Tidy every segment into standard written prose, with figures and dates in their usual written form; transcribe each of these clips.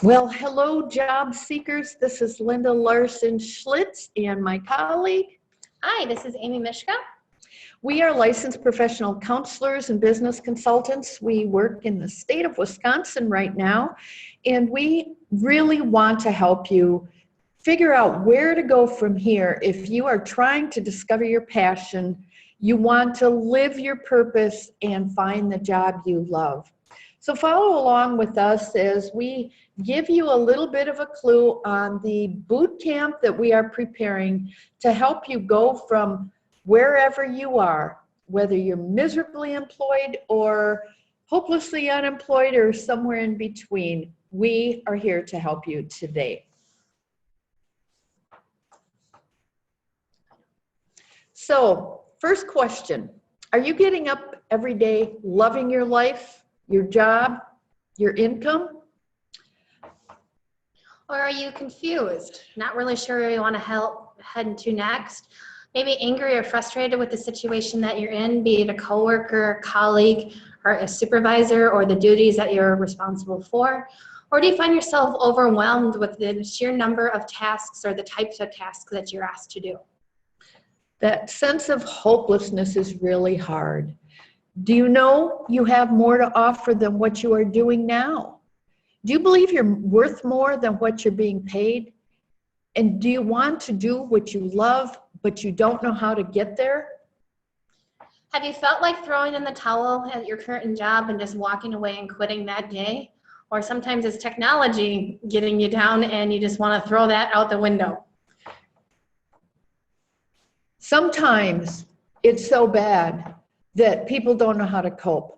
Well, hello, job seekers. This is Linda Larson Schlitz and my colleague. Hi, this is Amy Mishka. We are licensed professional counselors and business consultants. We work in the state of Wisconsin right now, and we really want to help you figure out where to go from here. If you are trying to discover your passion, you want to live your purpose and find the job you love. So follow along with us as we give you a little bit of a clue on the boot camp that we are preparing to help you go from wherever you are, whether you're miserably employed or hopelessly unemployed or somewhere in between. We are here to help you today. So, first question, are you getting up every day loving your life, your job, your income? Or are you confused, not really sure where you want to head to next? Maybe angry or frustrated with the situation that you're in, be it a coworker, colleague, or a supervisor, or the duties that you're responsible for? Or do you find yourself overwhelmed with the sheer number of tasks or the types of tasks that you're asked to do? That sense of hopelessness is really hard. Do you know you have more to offer than what you are doing now? Do you believe you're worth more than what you're being paid? And do you want to do what you love, but you don't know how to get there? Have you felt like throwing in the towel at your current job and just walking away and quitting that day? Or sometimes it's technology getting you down and you just want to throw that out the window. Sometimes it's so bad that people don't know how to cope.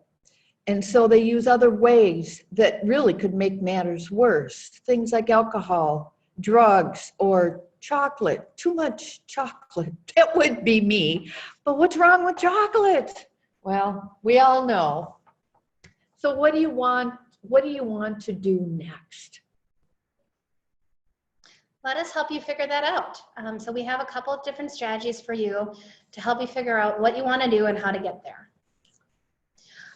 And so they use other ways that really could make matters worse. Things like alcohol, drugs, or chocolate. Too much chocolate. That would be me. But what's wrong with chocolate? Well, we all know. So what do you want? What do you want to do next? Let us help you figure that out. So we have a couple of different strategies for you to help you figure out what you want to do and how to get there.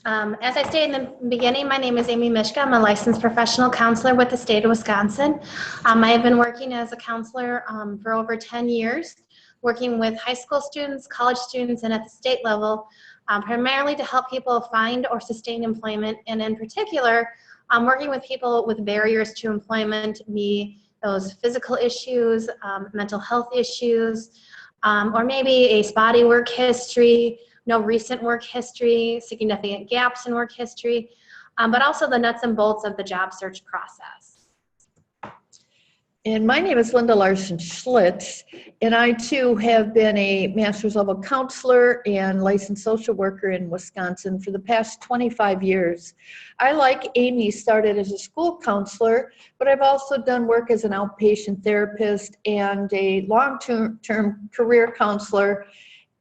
As I stated in the beginning, my name is Amy Mishka. I'm a licensed professional counselor with the state of Wisconsin. I have been working as a counselor for over 10 years, working with high school students, college students, and at the state level, primarily to help people find or sustain employment. And in particular, I'm working with people with barriers to employment, be those physical issues, mental health issues, or maybe a spotty work history, no recent work history, significant gaps in work history, but also the nuts and bolts of the job search process. And my name is Linda Larson Schlitz, and I too have been a master's level counselor and licensed social worker in Wisconsin for the past 25 years. I, like Amy, started as a school counselor, but I've also done work as an outpatient therapist and a long-term career counselor.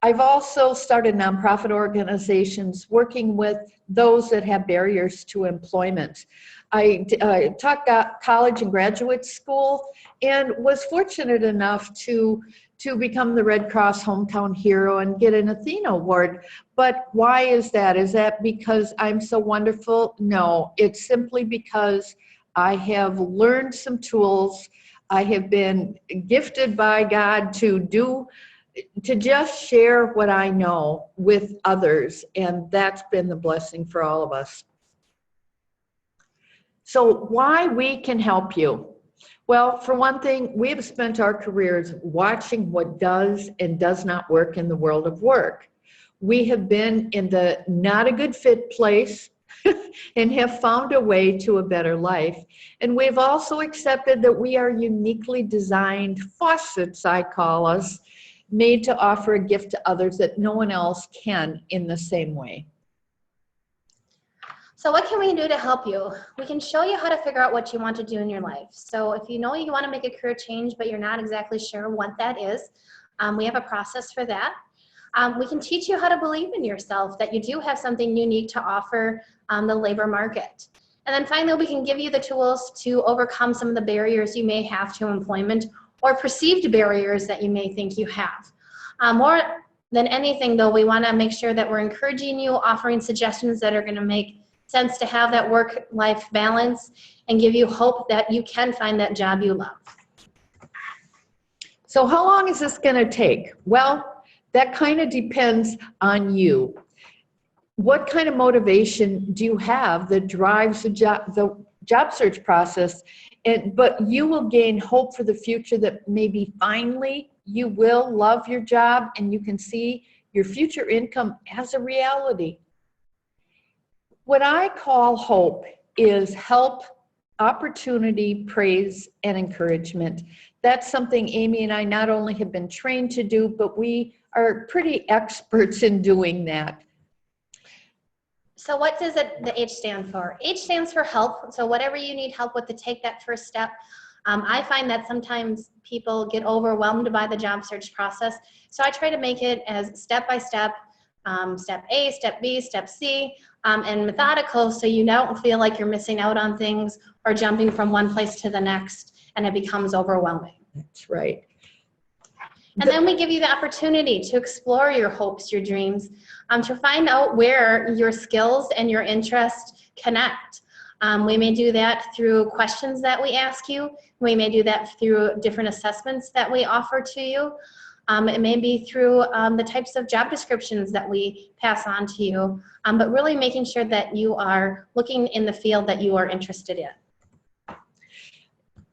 I've also started nonprofit organizations working with those that have barriers to employment. I taught college and graduate school and was fortunate enough to become the Red Cross Hometown Hero and get an Athena Award. But why is that? Is that because I'm so wonderful? No, it's simply because I have learned some tools. I have been gifted by God to just share what I know with others, and that's been the blessing for all of us. So why we can help you? Well, for one thing, we have spent our careers watching what does and does not work in the world of work. We have been in the not a good fit place and have found a way to a better life. And we've also accepted that we are uniquely designed faucets, I call us, made to offer a gift to others that no one else can in the same way. So what can we do to help you? We can show you how to figure out what you want to do in your life. So if you know you want to make a career change, but you're not exactly sure what that is, we have a process for that. We can teach you how to believe in yourself, that you do have something unique to offer the labor market. And then finally, we can give you the tools to overcome some of the barriers you may have to employment or perceived barriers that you may think you have. More than anything, though, we want to make sure that we're encouraging you, offering suggestions that are going to make sense to have that work-life balance and give you hope that you can find that job you love. So how long is this going to take? Well, that kind of depends on you. What kind of motivation do you have that drives the job search process? But you will gain hope for the future that maybe finally you will love your job and you can see your future income as a reality. What I call hope is help, opportunity, praise, and encouragement. That's something Amy and I not only have been trained to do, but we are pretty experts in doing that. So what does the H stand for? H stands for help. So whatever you need help with to take that first step. I find that sometimes people get overwhelmed by the job search process. So I try to make it as step by step, step A, step B, step C, and methodical, so you don't feel like you're missing out on things or jumping from one place to the next and it becomes overwhelming. That's right. And then we give you the opportunity to explore your hopes, your dreams, to find out where your skills and your interests connect. We may do that through questions that we ask you. We may do that through different assessments that we offer to you. It may be through the types of job descriptions that we pass on to you, but really making sure that you are looking in the field that you are interested in.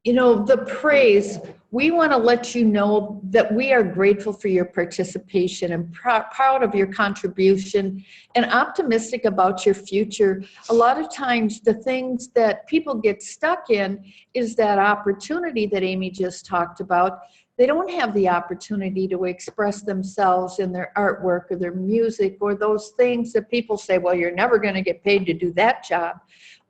You know, the praise, we want to let you know that we are grateful for your participation and proud of your contribution and optimistic about your future. A lot of times the things that people get stuck in is that opportunity that Amy just talked about. They don't have the opportunity to express themselves in their artwork or their music or those things that people say, well, you're never going to get paid to do that job.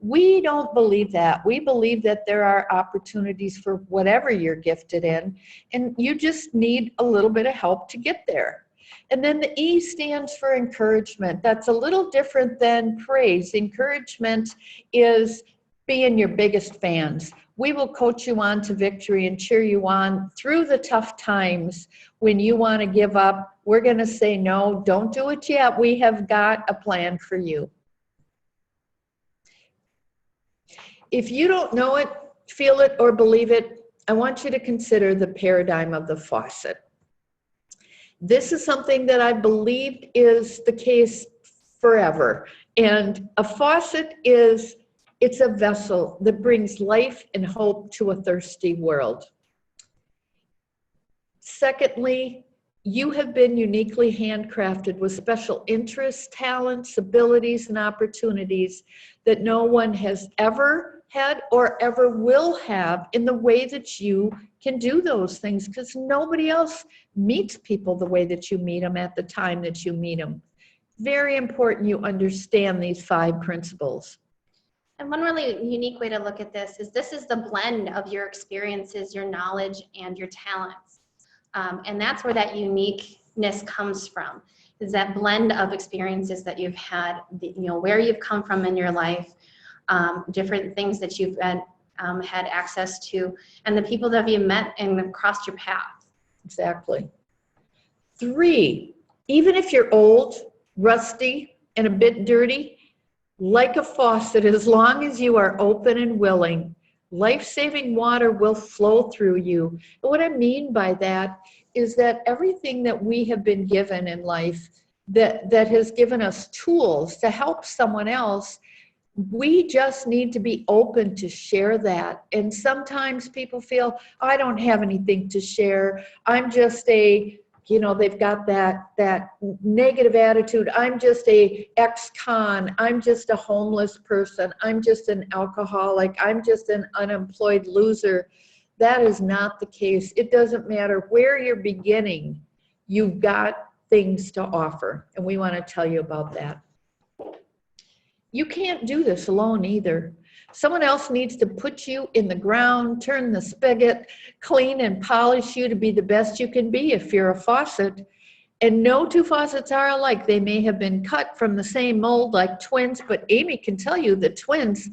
We don't believe that. We believe that there are opportunities for whatever you're gifted in, and you just need a little bit of help to get there. And then the E stands for encouragement. That's a little different than praise. Encouragement is being your biggest fans. We will coach you on to victory and cheer you on through the tough times. When you want to give up, we're going to say, no, don't do it yet. We have got a plan for you. If you don't know it, feel it, or believe it, I want you to consider the paradigm of the faucet. This is something that I believed is the case forever. And a faucet it's a vessel that brings life and hope to a thirsty world. Secondly, you have been uniquely handcrafted with special interests, talents, abilities, and opportunities that no one has ever had or ever will have in the way that you can do those things, because nobody else meets people the way that you meet them at the time that you meet them. Very important you understand these 5 principles. And one really unique way to look at this is the blend of your experiences, your knowledge, and your talents. And that's where that uniqueness comes from, is that blend of experiences that you've had, where you've come from in your life, different things that you've had access to, and the people that you've met and crossed your path. Exactly. 3, even if you're old, rusty, and a bit dirty, like a faucet, as long as you are open and willing, life-saving water will flow through you. And what I mean by that is that everything that we have been given in life that has given us tools to help someone else, we just need to be open to share that. And sometimes people feel, I don't have anything to share. I'm just they've got that negative attitude. I'm just a ex-con. I'm just a homeless person. I'm just an alcoholic. I'm just an unemployed loser. That is not the case. It doesn't matter where you're beginning. You've got things to offer, and we want to tell you about that. You can't do this alone either. Someone else needs to put you in the ground, turn the spigot, clean and polish you to be the best you can be if you're a faucet. And no 2 faucets are alike. They may have been cut from the same mold like twins, but Amy can tell you the twins,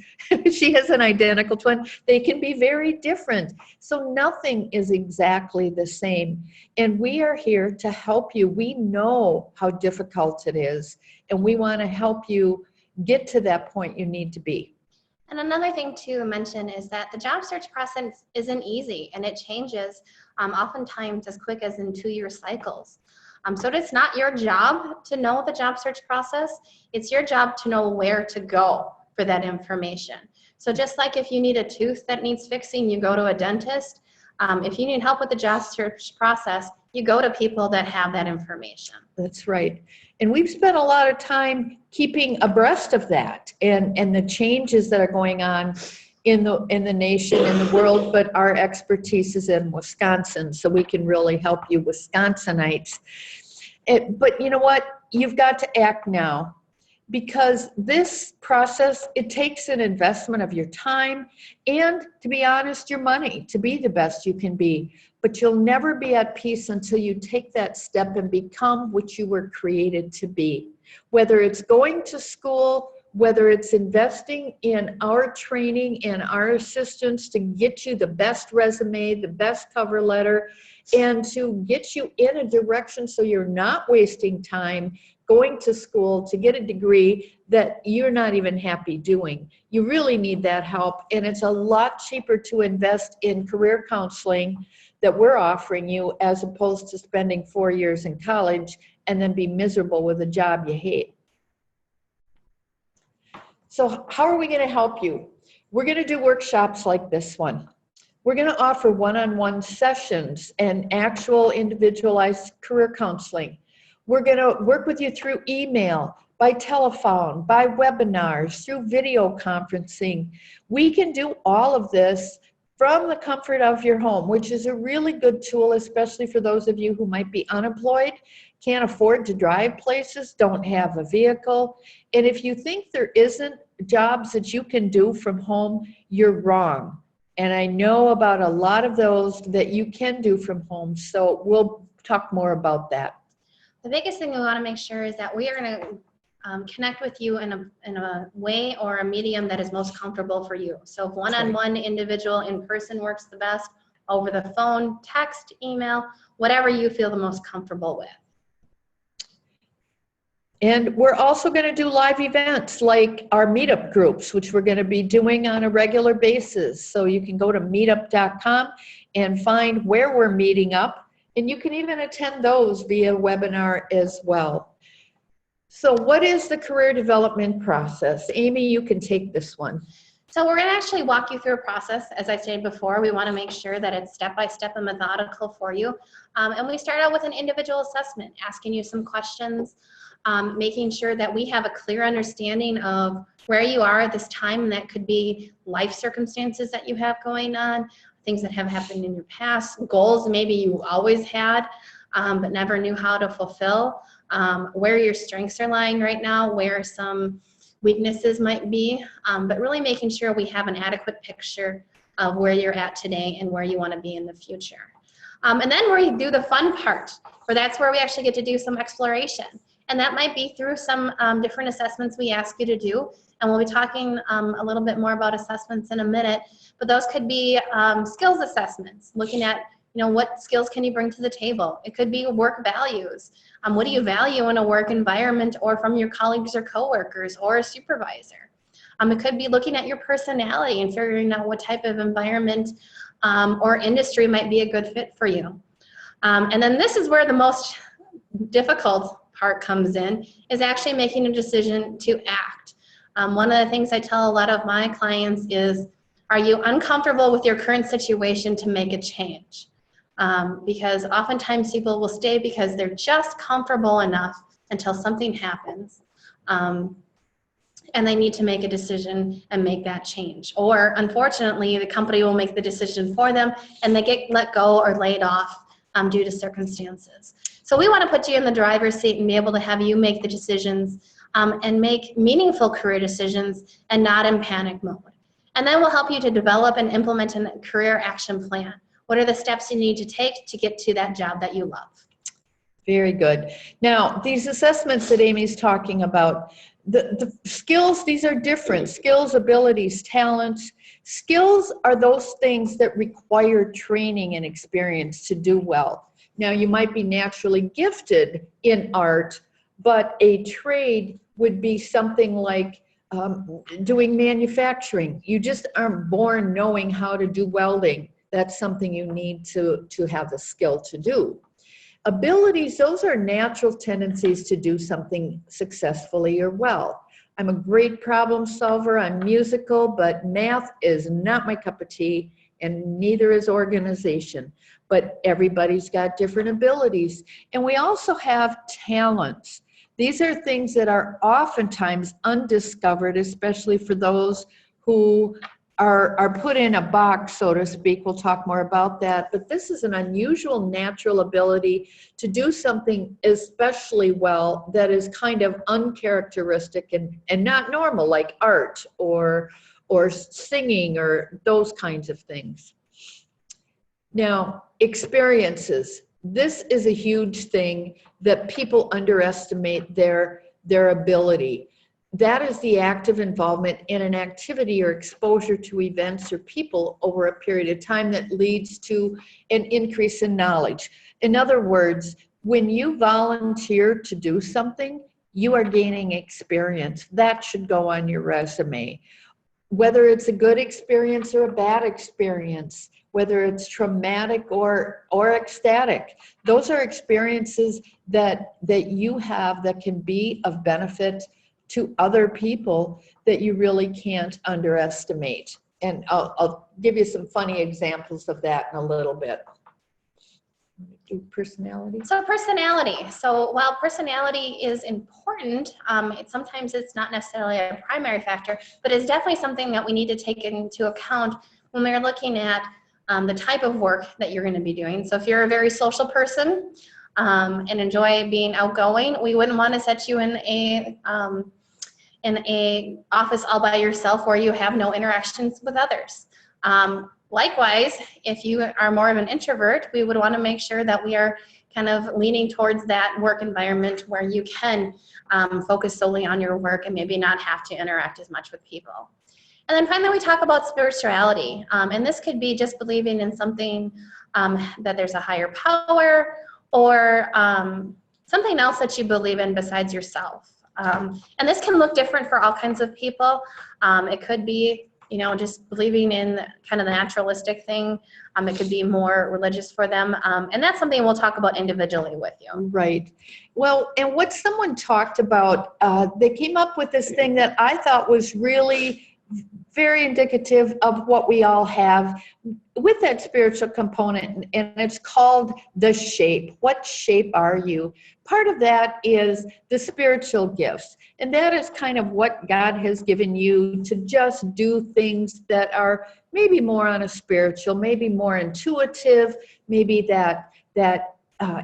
she has an identical twin, they can be very different. So nothing is exactly the same. And we are here to help you. We know how difficult it is, and we want to help you get to that point you need to be. And another thing to mention is that the job search process isn't easy, and it changes oftentimes as quick as in 2-year cycles. So it's not your job to know the job search process. It's your job to know where to go for that information. So just like if you need a tooth that needs fixing, you go to a dentist. If you need help with the job search process, you go to people that have that information. That's right. And we've spent a lot of time keeping abreast of that and the changes that are going on in the nation, in the world, but our expertise is in Wisconsin, so we can really help you Wisconsinites. But you know what? You've got to act now, because this process, it takes an investment of your time and, to be honest, your money to be the best you can be. But you'll never be at peace until you take that step and become what you were created to be. Whether it's going to school, whether it's investing in our training and our assistance to get you the best resume, the best cover letter, and to get you in a direction so you're not wasting time going to school to get a degree that you're not even happy doing. You really need that help, and it's a lot cheaper to invest in career counseling that we're offering you, as opposed to spending 4 years in college and then be miserable with a job you hate. So how are we going to help you? We're going to do workshops like this one. We're going to offer one-on-one sessions and actual individualized career counseling. We're going to work with you through email, by telephone, by webinars, through video conferencing. We can do all of this from the comfort of your home, which is a really good tool, especially for those of you who might be unemployed, can't afford to drive places, don't have a vehicle. And if you think there isn't jobs that you can do from home, you're wrong. And I know about a lot of those that you can do from home, so we'll talk more about that. The biggest thing we want to make sure is that we are going to connect with you in a way or a medium that is most comfortable for you. So if one-on-one, individual, in person works the best, over the phone, text, email, whatever you feel the most comfortable with. And we're also going to do live events like our meetup groups, which we're going to be doing on a regular basis. So you can go to meetup.com and find where we're meeting up, and you can even attend those via webinar as well. So what is the career development process? Amy, you can take this one. So we're going to actually walk you through a process. As I stated before, we want to make sure that it's step-by-step and methodical for you. And we start out with an individual assessment, asking you some questions, making sure that we have a clear understanding of where you are at this time, and that could be life circumstances that you have going on, things that have happened in your past, goals maybe you always had but never knew how to fulfill, where your strengths are lying right now, where some weaknesses might be, but really making sure we have an adequate picture of where you're at today and where you want to be in the future. And then we do the fun part, where that's where we actually get to do some exploration. And that might be through some different assessments we ask you to do. And we'll be talking a little bit more about assessments in a minute, but those could be skills assessments, looking at, you know, what skills can you bring to the table? It could be work values. What do you value in a work environment or from your colleagues or coworkers or a supervisor? It could be looking at your personality and figuring out what type of environment or industry might be a good fit for you. And then this is where the most difficult part comes in, is actually making a decision to act. One of the things I tell a lot of my clients is, are you uncomfortable with your current situation to make a change? Because oftentimes people will stay because they're just comfortable enough until something happens. And they need to make a decision and make that change. Or unfortunately, the company will make the decision for them and they get let go or laid off due to circumstances. So we want to put you in the driver's seat and be able to have you make the decisions and make meaningful career decisions and not in panic mode. And then we'll help you to develop and implement a career action plan. What are the steps you need to take to get to that job that you love? Very good. Now, these assessments that Amy's talking about, the skills, these are different. Skills, abilities, talents. Skills are those things that require training and experience to do well. Now, you might be naturally gifted in art, but a trade would be something like doing manufacturing. You just aren't born knowing how to do welding. That's something you need to have the skill to do. Abilities, those are natural tendencies to do something successfully or well. I'm a great problem solver, I'm musical, but math is not my cup of tea, and neither is organization. But everybody's got different abilities. And we also have talents. These are things that are oftentimes undiscovered, especially for those who are put in a box, so to speak. We'll talk more about that. But this is an unusual natural ability to do something especially well that is kind of uncharacteristic and not normal, like art or singing or those kinds of things. Now, experiences. This is a huge thing that people underestimate their ability. That is the active involvement in an activity or exposure to events or people over a period of time that leads to an increase in knowledge. In other words, when you volunteer to do something, you are gaining experience. That should go on your resume. Whether it's a good experience or a bad experience, whether it's traumatic or ecstatic, those are experiences that you have that can be of benefit to other people that you really can't underestimate. And I'll give you some funny examples of that in a little bit. Personality. So personality. So while personality is important, sometimes it's not necessarily a primary factor, but it's definitely something that we need to take into account when we're looking at the type of work that you're going to be doing. So if you're a very social person and enjoy being outgoing, we wouldn't want to set you in a office all by yourself where you have no interactions with others. Likewise, if you are more of an introvert, we would want to make sure that we are kind of leaning towards that work environment where you can focus solely on your work and maybe not have to interact as much with people. And then finally, we talk about spirituality. And this could be just believing in something that there's a higher power or something else that you believe in besides yourself. And this can look different for all kinds of people. It could be, just believing in kind of the naturalistic thing. It could be more religious for them. And that's something we'll talk about individually with you. Right. Well, and what someone talked about, they came up with this thing that I thought was really very indicative of what we all have with that spiritual component, and it's called the shape. What shape are you? Part of that is the spiritual gifts, and that is kind of what God has given you to just do things that are maybe more on a spiritual, maybe more intuitive, maybe that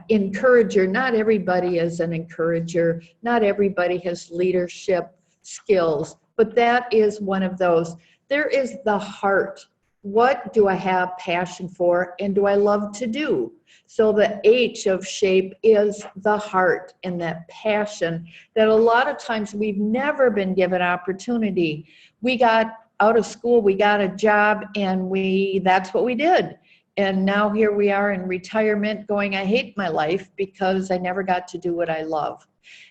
encourager. Not everybody is an encourager. Not everybody has leadership skills, but that is one of those. There is the heart. What do I have passion for and do I love to do? So the H of shape is the heart and that passion that a lot of times we've never been given opportunity. We got out of school, we got a job, and that's what we did. And now here we are in retirement going, I hate my life because I never got to do what I love.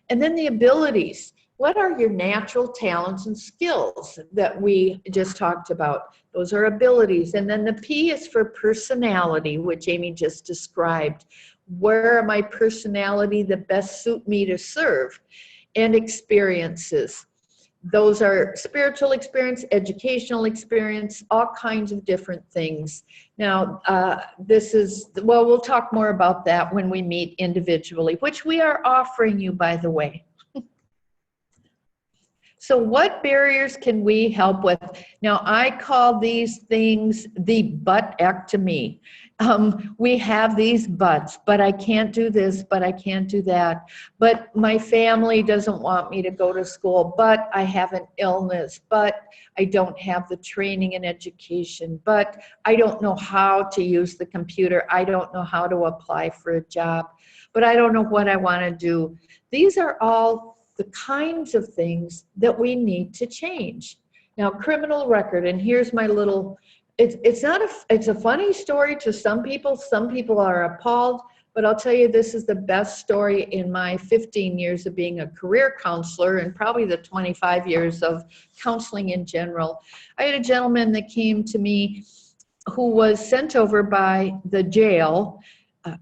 And then the abilities. What are your natural talents and skills that we just talked about? Those are abilities. And then the P is for personality, which Amy just described. Where are my personality that best suit me to serve? And experiences. Those are spiritual experience, educational experience, all kinds of different things. Now, we'll talk more about that when we meet individually, which we are offering you, by the way. So what barriers can we help with? Now, I call these things the buttectomy. We have these butts, but I can't do this, but I can't do that. But my family doesn't want me to go to school, but I have an illness, but I don't have the training and education, but I don't know how to use the computer. I don't know how to apply for a job, but I don't know what I want to do. These are all the kinds of things that we need to change. Now, criminal record, and here's my little, it's a funny story to some people. Some people are appalled. but I'll tell you, this is the best story in my 15 years of being a career counselor and probably the 25 years of counseling in general. I had a gentleman that came to me who was sent over by the jail.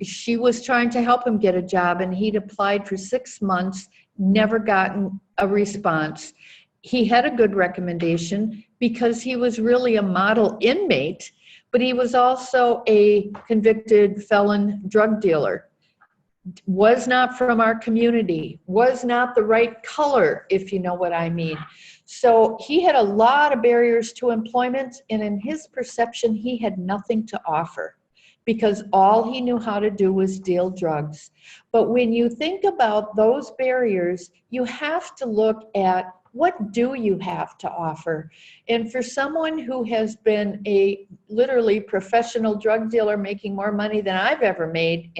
She was trying to help him get a job, and he'd applied for 6 months, never gotten a response. He had a good recommendation because he was really a model inmate, but he was also a convicted felon drug dealer. Was not from our community, was not the right color, if you know what I mean. So he had a lot of barriers to employment, and in his perception, he had nothing to offer because all he knew how to do was deal drugs. But when you think about those barriers, you have to look at what do you have to offer? And for someone who has been a literally professional drug dealer making more money than I've ever made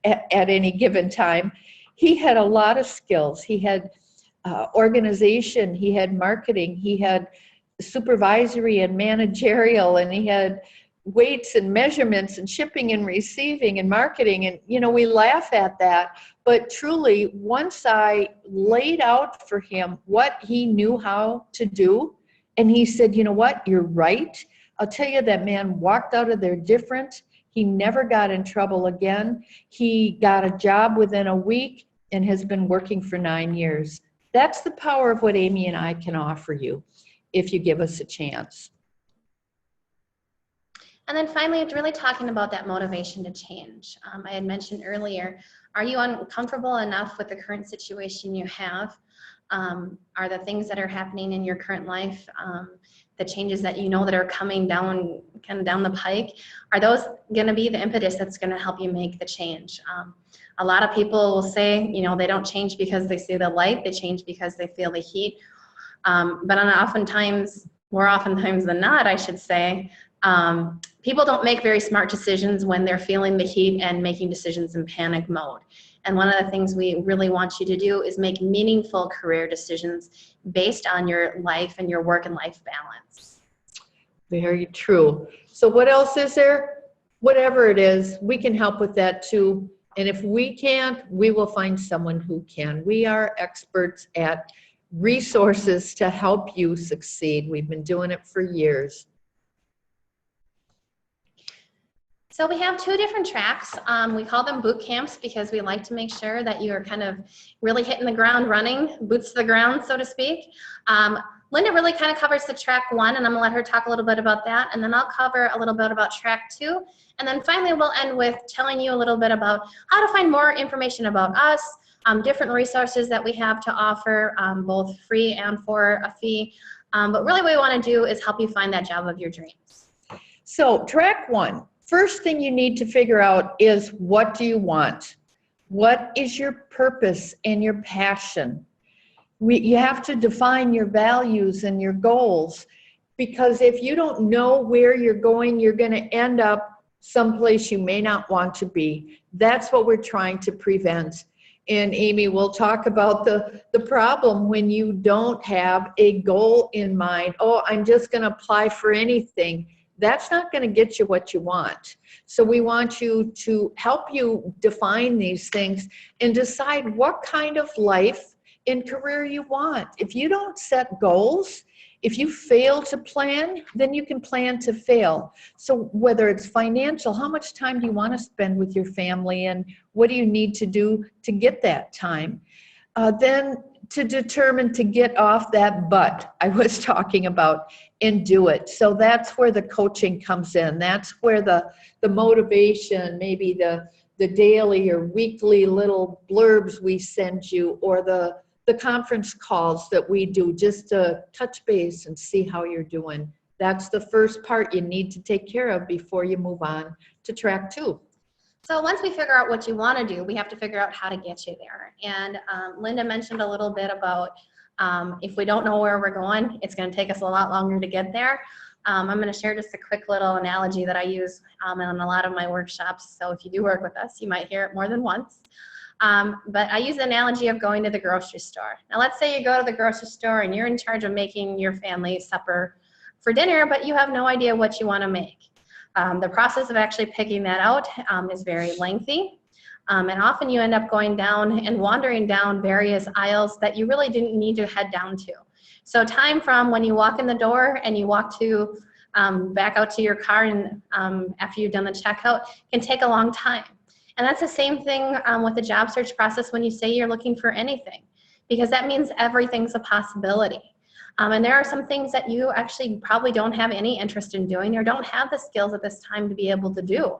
at any given time, he had a lot of skills. He had organization, he had marketing, he had supervisory and managerial, and he had weights and measurements and shipping and receiving and marketing. And, we laugh at that. But truly, once I laid out for him what he knew how to do, and he said, you know what, you're right. I'll tell you, that man walked out of there different. He never got in trouble again. He got a job within a week and has been working for 9 years. That's the power of what Amy and I can offer you if you give us a chance. And then finally, it's really talking about that motivation to change. I had mentioned earlier, are you uncomfortable enough with the current situation you have? Are the things that are happening in your current life, the changes that you know that are coming down, kind of down the pike, are those going to be the impetus that's going to help you make the change? A lot of people will say, they don't change because they see the light, they change because they feel the heat. But more oftentimes than not, I should say, people don't make very smart decisions when they're feeling the heat and making decisions in panic mode. And one of the things we really want you to do is make meaningful career decisions based on your life and your work and life balance. Very true. So what else is there? Whatever it is, we can help with that too. And if we can't, we will find someone who can. We are experts at resources to help you succeed. We've been doing it for years. So we have 2 different tracks. We call them boot camps because we like to make sure that you are kind of really hitting the ground running, boots to the ground, so to speak. Linda really kind of covers the track 1, and I'm gonna let her talk a little bit about that, and then I'll cover a little bit about track 2, and then finally we'll end with telling you a little bit about how to find more information about us, different resources that we have to offer, both free and for a fee. But really what we wanna do is help you find that job of your dreams. So track 1. First thing you need to figure out is, what do you want? What is your purpose and your passion? You have to define your values and your goals, because if you don't know where you're going, you're going to end up someplace you may not want to be. That's what we're trying to prevent. And Amy will talk about the problem when you don't have a goal in mind. Oh, I'm just going to apply for anything. That's not going to get you what you want. So we want you to help you define these things and decide what kind of life and career you want. If you don't set goals, if you fail to plan, then you can plan to fail. So whether it's financial, how much time do you want to spend with your family, and what do you need to do to get that time? Then to determine to get off that butt I was talking about and do it. So that's where the coaching comes in. That's where the motivation, maybe the daily or weekly little blurbs we send you, or the conference calls that we do just to touch base and see how you're doing. That's the first part you need to take care of before you move on to track 2. So once we figure out what you want to do, we have to figure out how to get you there. And Linda mentioned a little bit about if we don't know where we're going, it's going to take us a lot longer to get there. I'm going to share just a quick little analogy that I use in a lot of my workshops. So if you do work with us, you might hear it more than once. But I use the analogy of going to the grocery store. Now let's say you go to the grocery store and you're in charge of making your family supper for dinner, but you have no idea what you want to make. The process of actually picking that out is very lengthy. And often you end up going down and wandering down various aisles that you really didn't need to head down to. So time from when you walk in the door and you walk to back out to your car and after you've done the checkout can take a long time. And that's the same thing with the job search process when you say you're looking for anything, because that means everything's a possibility. And there are some things that you actually probably don't have any interest in doing or don't have the skills at this time to be able to do.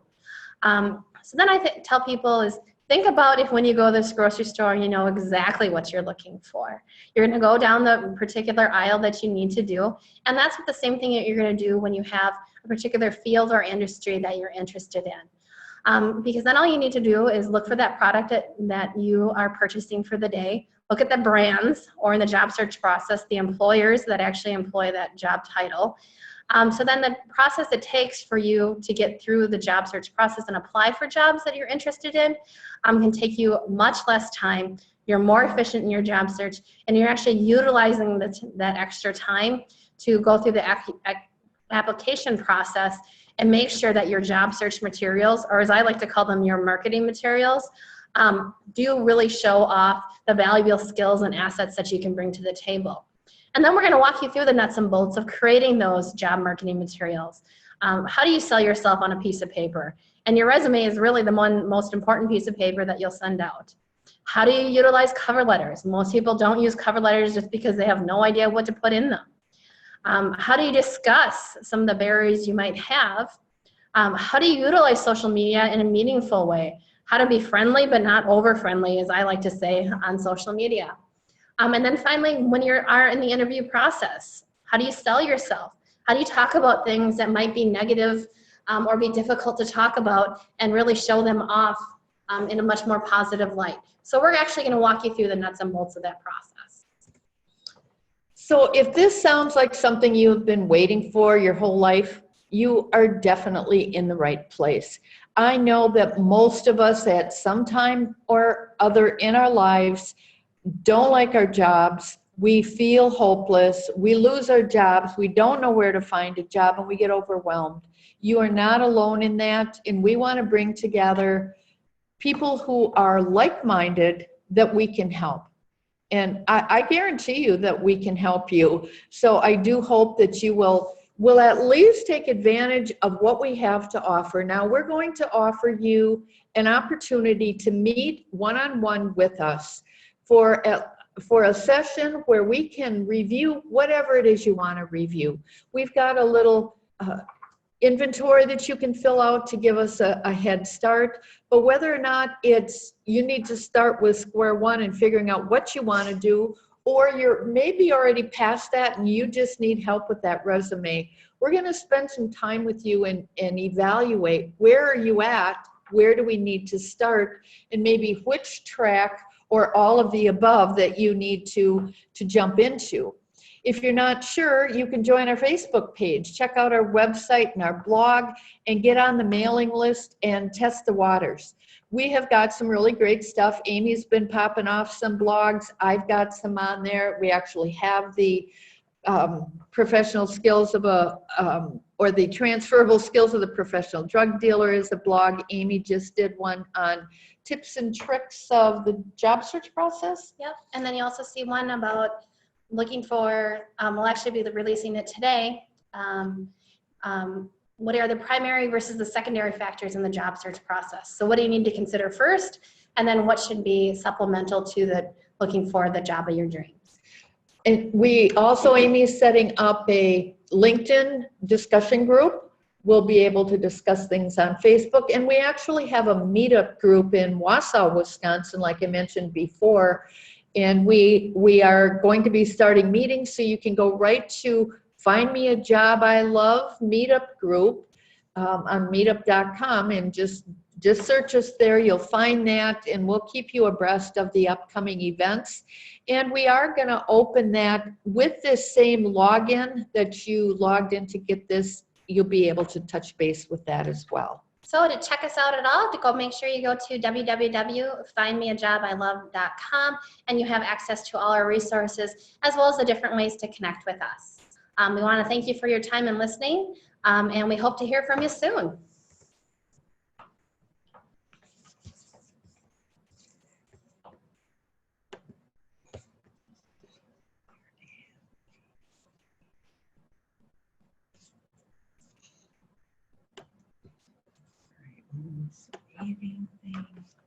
So then I tell people is think about if when you go to this grocery store, you know exactly what you're looking for. You're going to go down the particular aisle that you need to do. And that's what the same thing that you're going to do when you have a particular field or industry that you're interested in. Because then all you need to do is look for that product that you are purchasing for the day. Look at the brands, or in the job search process, the employers that actually employ that job title. So then the process it takes for you to get through the job search process and apply for jobs that you're interested in can take you much less time. You're more efficient in your job search, and you're actually utilizing that extra time to go through the application process and make sure that your job search materials, or as I like to call them, your marketing materials, do really show off the valuable skills and assets that you can bring to the table. And then we're going to walk you through the nuts and bolts of creating those job marketing materials. How do you sell yourself on a piece of paper? And your resume is really the most important piece of paper that you'll send out. How do you utilize cover letters? Most people don't use cover letters just because they have no idea what to put in them. How do you discuss some of the barriers you might have? How do you utilize social media in a meaningful way? How to be friendly but not over friendly, as I like to say, on social media. And then finally, when you are in the interview process, how do you sell yourself? How do you talk about things that might be negative or be difficult to talk about and really show them off in a much more positive light? So we're actually going to walk you through the nuts and bolts of that process. So if this sounds like something you've been waiting for your whole life, you are definitely in the right place. I know that most of us at some time or other in our lives don't like our jobs. We feel hopeless. We lose our jobs. We don't know where to find a job, and we get overwhelmed. You are not alone in that, and we want to bring together people who are like-minded that we can help. And I guarantee you that we can help you. So I do hope that you will at least take advantage of what we have to offer. Now, we're going to offer you an opportunity to meet one-on-one with us for a session where we can review whatever it is you want to review. We've got a little inventory that you can fill out to give us a head start, but whether or not it's you need to start with square one and figuring out what you want to do, or you're maybe already past that and you just need help with that resume, we're going to spend some time with you and evaluate where are you at, where do we need to start, and maybe which track or all of the above that you need to jump into. If you're not sure, you can join our Facebook page, check out our website and our blog, and get on the mailing list and test the waters. We have got some really great stuff. Amy's been popping off some blogs. I've got some on there. We actually have the professional skills of or the transferable skills of the professional drug dealer is a blog. Amy just did one on tips and tricks of the job search process. Yep, and then you also see one about looking for, we'll actually be releasing it today, what are the primary versus the secondary factors in the job search process? So what do you need to consider first, and then what should be supplemental to the looking for the job of your dreams? And we also, Amy is setting up a LinkedIn discussion group. We'll be able to discuss things on Facebook, and we actually have a meetup group in Wausau, Wisconsin, like I mentioned before, and we are going to be starting meetings, so you can go right to Find Me a Job I Love meetup group on meetup.com, and just search us there. You'll find that, and we'll keep you abreast of the upcoming events. And we are going to open that with this same login that you logged in to get this. You'll be able to touch base with that as well. So to check us out at all, to go make sure you go to www.findmeajobIlove.com, and you have access to all our resources as well as the different ways to connect with us. We want to thank you for your time and listening, and we hope to hear from you soon. Saving things.